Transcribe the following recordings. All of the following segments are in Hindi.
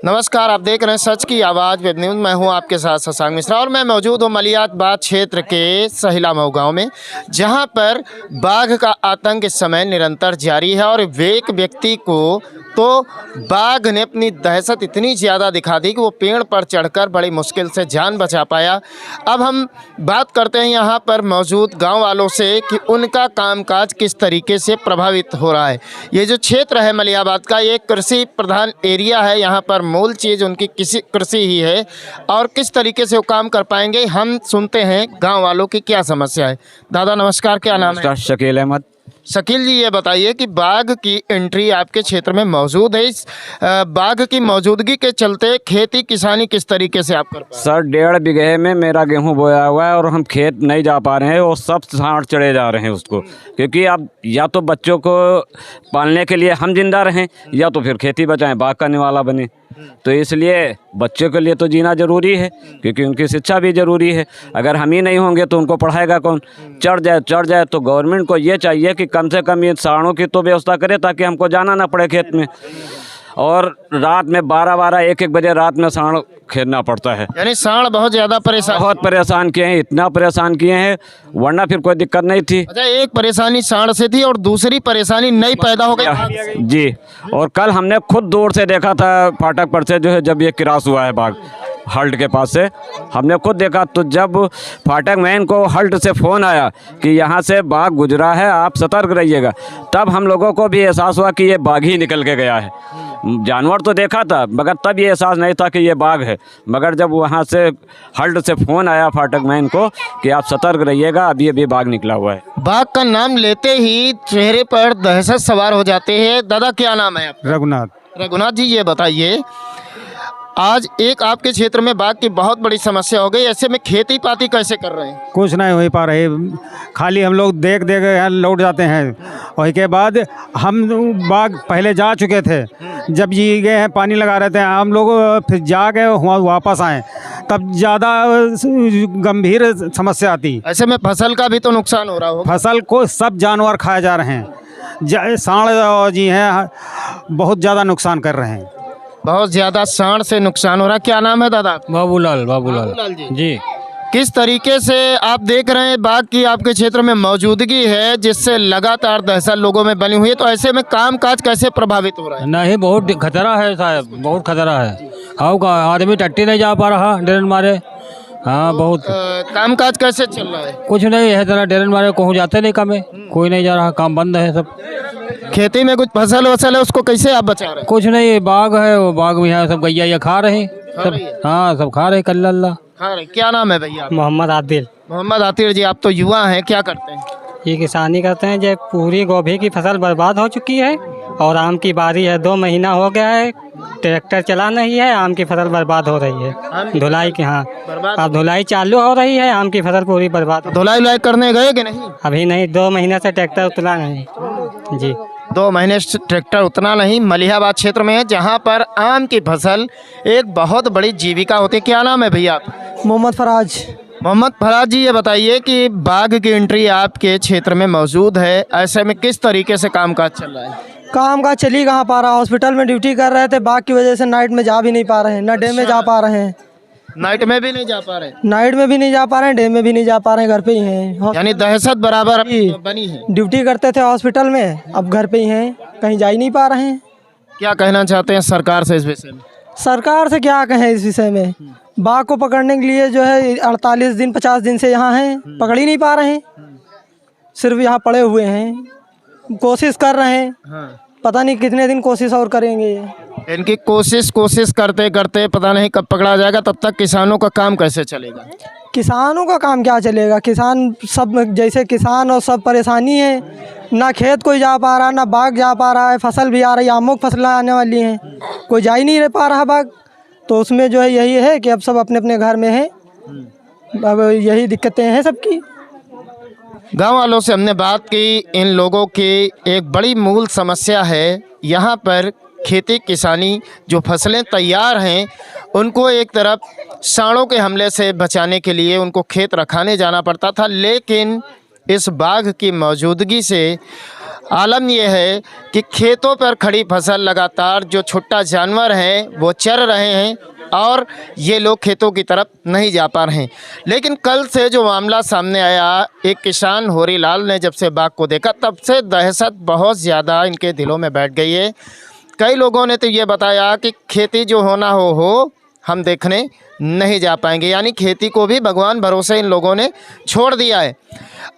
नमस्कार, आप देख रहे हैं सच की आवाज़ वेब न्यूज़। मैं हूं आपके साथ शशांक मिश्रा और मैं मौजूद हूं मलियाबाद क्षेत्र के सहिला मऊ गाँव में, जहां पर बाघ का आतंक इस समय निरंतर जारी है। और एक व्यक्ति को तो बाघ ने अपनी दहशत इतनी ज़्यादा दिखा दी कि वो पेड़ पर चढ़कर बड़ी मुश्किल से जान बचा पाया। अब हम बात करते हैं यहाँ पर मौजूद गांव वालों से कि उनका कामकाज किस तरीके से प्रभावित हो रहा है। ये जो क्षेत्र है मलियाबाद का, ये कृषि प्रधान एरिया है। यहाँ पर मूल चीज़ उनकी कृषि ही है और किस तरीके से वो काम कर पाएंगे, हम सुनते हैं गाँव वालों की क्या समस्या है। दादा नमस्कार, क्या नाम है? शकील अहमद। शकील जी, ये बताइए कि बाघ की एंट्री आपके क्षेत्र में मौजूद है। इस बाघ की मौजूदगी के चलते खेती किसानी किस तरीके से आप कर पा रहे हैं? सर 1.5 बीघे में मेरा गेहूं बोया हुआ है और हम खेत नहीं जा पा रहे हैं और सब सांड चढ़े जा रहे हैं उसको, क्योंकि अब या तो बच्चों को पालने के लिए हम जिंदा रहें या तो फिर खेती बचाएं, बाघ का निवाला बने। तो इसलिए बच्चों के लिए तो जीना ज़रूरी है, क्योंकि उनकी शिक्षा भी ज़रूरी है। अगर हम ही नहीं होंगे तो उनको पढ़ाएगा कौन? चढ़ जाए तो गवर्नमेंट को ये चाहिए कि कम से कम ये सांडों की तो व्यवस्था करे, ताकि हमको जाना ना पड़े खेत में। और रात में 12-12 1-1 बजे रात में सांड खेलना पड़ता है। यानी सांड बहुत ज़्यादा बहुत परेशान किए हैं, इतना परेशान किए हैं, वरना फिर कोई दिक्कत नहीं थी। अच्छा, एक परेशानी सांड से थी और दूसरी परेशानी नई पैदा हो गई जी। और कल हमने खुद दूर से देखा था फाटक पर से, जो है जब ये क्रॉस हुआ है बाघ हल्ट के पास से, हमने खुद देखा। तो जब फाटक मैन को हल्ट से फ़ोन आया कि यहाँ से बाघ गुजरा है, आप सतर्क रहिएगा, तब हम लोगों को भी एहसास हुआ कि ये बाघ ही निकल के गया है। जानवर तो देखा था, मगर तब ये एहसास नहीं था कि ये बाघ है। मगर जब वहाँ से हल्ट से फ़ोन आया फाटक मैन को कि आप सतर्क रहिएगा, अभी अभी बाघ निकला हुआ है। बाघ का नाम लेते ही चेहरे पर दहशत सवार हो जाते हैं। दादा क्या नाम है आपका? रघुनाथ जी, ये बताइए, आज एक आपके क्षेत्र में बाघ की बहुत बड़ी समस्या हो गई, ऐसे में खेती पाती कैसे कर रहे हैं? कुछ नहीं हो पा रहे, खाली हम लोग देख यहाँ लौट जाते हैं। और के बाद हम बाघ पहले जा चुके थे, जब ये गए हैं पानी लगा रहे थे, हम लोग फिर जा के वापस आए, तब ज़्यादा गंभीर समस्या आती। ऐसे में फसल का भी तो नुकसान हो रहा हो। फसल को सब जानवर खाए जा रहे हैं, सांड जी हैं बहुत ज़्यादा नुकसान कर रहे हैं। बहुत ज़्यादा सांड से नुकसान हो रहा है। क्या नाम है दादा? बाबूलाल जी। किस तरीके से आप देख रहे हैं बाघ की आपके क्षेत्र में मौजूदगी है, जिससे लगातार दहशत लोगों में बनी हुई है, तो ऐसे में कामकाज कैसे प्रभावित हो रहा है? नहीं, बहुत खतरा है साहब, बहुत खतरा है। हाँ, का आदमी टट्टी नहीं जा पा रहा डरन मारे। हाँ, बहुत कामकाज कैसे चल रहा है? कुछ नहीं है, तरह डरन मारे कहूँ जाते नहीं, काम कोई नहीं जा रहा, काम बंद है सब। खेती में कुछ फसल वसल है, उसको कैसे आप बचा रहे हैं? कुछ नहीं, बाघ है, वो बाघ भी है, सब गैया ये खा रहे सब। हाँ, सब खा रहे कल्ला। क्या नाम है भैया? मोहम्मद आदिल। मोहम्मद आतिर जी, आप तो युवा हैं, क्या करते हैं? ये किसानी करते हैं। जब पूरी गोभी की फसल बर्बाद हो चुकी है और आम की बारी है, 2 महीना हो गया है, ट्रैक्टर चला नहीं है, आम की फसल बर्बाद हो रही है। धुलाई की, हाँ अब धुलाई चालू हो रही है, आम की फसल पूरी बर्बाद। धुलाई करने गए कि नहीं? अभी नहीं, 2 महीने से ट्रैक्टर उतरा नहीं जी। 2 महीने से ट्रैक्टर उतना नहीं। मलियाबाद क्षेत्र में है, जहाँ पर आम की फसल एक बहुत बड़ी जीविका होती है। क्या नाम है भैया? मोहम्मद फराज। मोहम्मद फराज जी, ये बताइए कि बाघ की एंट्री आपके क्षेत्र में मौजूद है, ऐसे में किस तरीके से कामकाज चल रहा है? काम का चल ही कहाँ पा रहा, हॉस्पिटल में ड्यूटी कर रहे थे, बाघ की वजह से नाइट में जा भी नहीं पा रहे हैं, न डे में जा पा रहे हैं। नाइट में भी नहीं जा पा रहे? नाइट में भी नहीं जा पा रहे हैं, डे में भी नहीं जा पा रहे हैं, घर पे ही हैं। यानी दहशत बराबर बनी है। ड्यूटी करते थे हॉस्पिटल में, अब घर पे ही हैं, कहीं जा ही नहीं पा रहे हैं। क्या कहना चाहते हैं सरकार से इस विषय में? सरकार से क्या कहें इस विषय में? बाघ को पकड़ने के लिए जो है 48 दिन 50 दिन से यहाँ हैं, पकड़ ही नहीं पा रहे हैं, सिर्फ यहाँ पड़े हुए हैं, कोशिश कर रहे हैं। पता नहीं कितने दिन कोशिश और करेंगे। इनकी कोशिश करते करते पता नहीं कब पकड़ा जाएगा, तब तक किसानों का काम कैसे चलेगा? किसानों का काम क्या चलेगा? किसान सब, जैसे किसान और सब परेशानी है, ना खेत कोई जा पा रहा, ना बाघ जा पा रहा है। फसल भी आ रही है, आमों की फसलें आने वाली हैं, कोई जा ही नहीं रह पा रहा बाघ। तो उसमें जो है यही है कि अब सब अपने अपने घर में हैं, अब यही दिक्कतें हैं सबकी। गांव वालों से हमने बात की, इन लोगों की एक बड़ी मूल समस्या है यहाँ पर खेती किसानी। जो फसलें तैयार हैं उनको एक तरफ सांडों के हमले से बचाने के लिए उनको खेत रखाने जाना पड़ता था, लेकिन इस बाघ की मौजूदगी से आलम यह है कि खेतों पर खड़ी फसल लगातार जो छुट्टा जानवर हैं वो चर रहे हैं और ये लोग खेतों की तरफ नहीं जा पा रहे हैं। लेकिन कल से जो मामला सामने आया, एक किसान होरी लाल ने जब से बाघ को देखा तब से दहशत बहुत ज़्यादा इनके दिलों में बैठ गई है। कई लोगों ने तो ये बताया कि खेती जो होना हो हम देखने नहीं जा पाएंगे, यानी खेती को भी भगवान भरोसे इन लोगों ने छोड़ दिया है।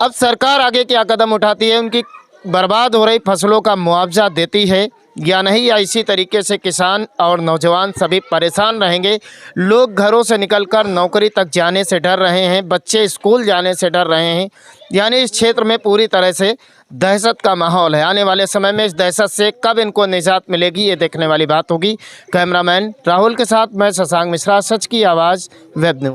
अब सरकार आगे क्या कदम उठाती है, उनकी बर्बाद हो रही फसलों का मुआवजा देती है या नहीं, या इसी तरीके से किसान और नौजवान सभी परेशान रहेंगे। लोग घरों से निकलकर नौकरी तक जाने से डर रहे हैं, बच्चे स्कूल जाने से डर रहे हैं, यानी इस क्षेत्र में पूरी तरह से दहशत का माहौल है। आने वाले समय में इस दहशत से कब इनको निजात मिलेगी ये देखने वाली बात होगी। कैमरामैन राहुल के साथ मैं शशांक मिश्रा, सच की आवाज़ वेब न्यूज़।